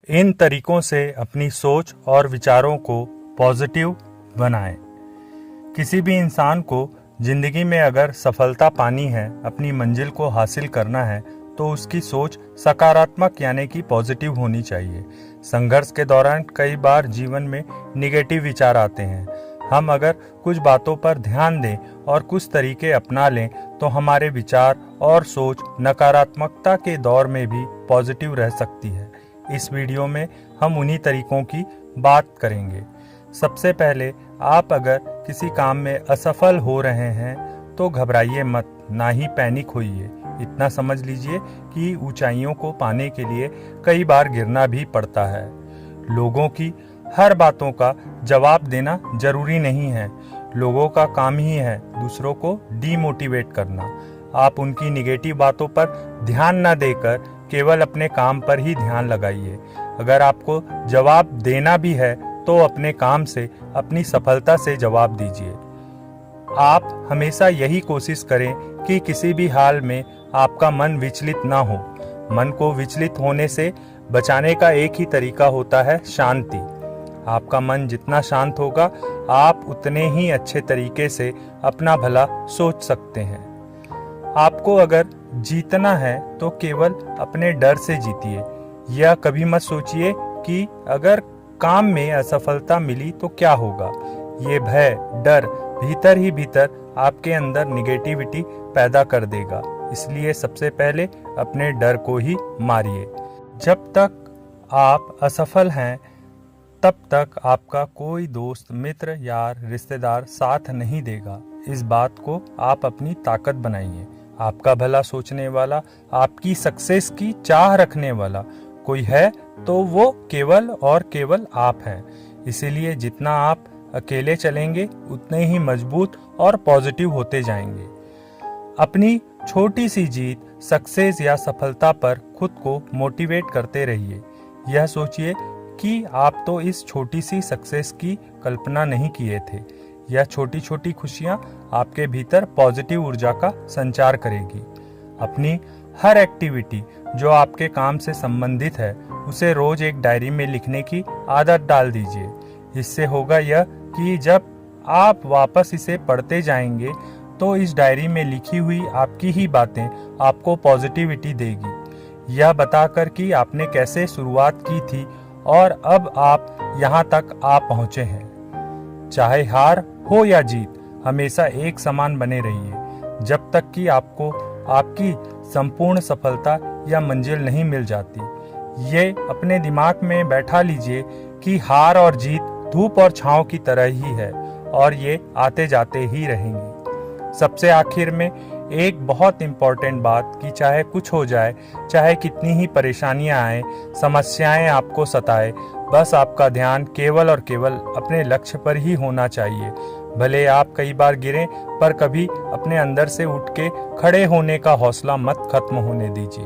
इन तरीकों से अपनी सोच और विचारों को पॉजिटिव बनाएं। किसी भी इंसान को जिंदगी में अगर सफलता पानी है, अपनी मंजिल को हासिल करना है, तो उसकी सोच सकारात्मक यानी कि पॉजिटिव होनी चाहिए। संघर्ष के दौरान कई बार जीवन में निगेटिव विचार आते हैं। हम अगर कुछ बातों पर ध्यान दें और कुछ तरीके अपना लें तो हमारे विचार और सोच नकारात्मकता के दौर में भी पॉजिटिव रह सकती है। इस वीडियो में हम उन्हीं तरीकों की बात करेंगे। सबसे पहले, आप अगर किसी काम में असफल हो रहे हैं तो घबराइए मत, ना ही पैनिक होइए। इतना समझ लीजिए कि ऊंचाइयों को पाने के लिए कई बार गिरना भी पड़ता है। लोगों की हर बातों का जवाब देना जरूरी नहीं है। लोगों का काम ही है दूसरों को डीमोटिवेट करना। आप उनकी निगेटिव बातों पर ध्यान न देकर केवल अपने काम पर ही ध्यान लगाइए। अगर आपको जवाब देना भी है तो अपने काम से, अपनी सफलता से जवाब दीजिए। आप हमेशा यही कोशिश करें कि किसी भी हाल में आपका मन विचलित ना हो। मन को विचलित होने से बचाने का एक ही तरीका होता है, शांति। आपका मन जितना शांत होगा, आप उतने ही अच्छे तरीके से अपना भला सोच सकते हैं। आपको अगर जीतना है तो केवल अपने डर से जीतिए। यह कभी मत सोचिए कि अगर काम में असफलता मिली तो क्या होगा। ये भय, डर भीतर ही भीतर आपके अंदर निगेटिविटी पैदा कर देगा। इसलिए सबसे पहले अपने डर को ही मारिए। जब तक आप असफल हैं तब तक आपका कोई दोस्त, मित्र, यार, रिश्तेदार साथ नहीं देगा। इस बात को आप अपनी ताकत बनाइए। आपका भला सोचने वाला, आपकी सक्सेस की चाह रखने वाला कोई है तो वो केवल और केवल आप हैं। इसीलिए जितना आप अकेले चलेंगे उतने ही मजबूत और पॉजिटिव होते जाएंगे। अपनी छोटी सी जीत, सक्सेस या सफलता पर खुद को मोटिवेट करते रहिए। यह सोचिए कि आप तो इस छोटी सी सक्सेस की कल्पना नहीं किए थे। यह छोटी छोटी खुशियां आपके भीतर पॉजिटिव ऊर्जा का संचार करेगी। अपनी हर एक्टिविटी जो आपके काम से संबंधित है उसे रोज एक डायरी में लिखने की आदत डाल दीजिए। इससे होगा यह कि जब आप वापस इसे पढ़ते जाएंगे तो इस डायरी में लिखी हुई आपकी ही बातें आपको पॉजिटिविटी देगी, यह बताकर कि आपने कैसे शुरुआत की थी और अब आप यहाँ तक आ पहुँचे हैं। चाहे हार हो या जीत, हमेशा एक समान बने रहिए जब तक कि आपको आपकी संपूर्ण सफलता या मंजिल नहीं मिल जाती। ये अपने दिमाग में बैठा लीजिए कि हार और जीत धूप और छांव की तरह ही है और ये आते जाते ही रहेंगी। सबसे आखिर में एक बहुत इम्पॉर्टेंट बात कि चाहे कुछ हो जाए, चाहे कितनी ही परेशानियां आए, समस्याएं आपको सताए, बस आपका ध्यान केवल और केवल अपने लक्ष्य पर ही होना चाहिए। भले आप कई बार गिरें, पर कभी अपने अंदर से उठ के खड़े होने का हौसला मत खत्म होने दीजिए।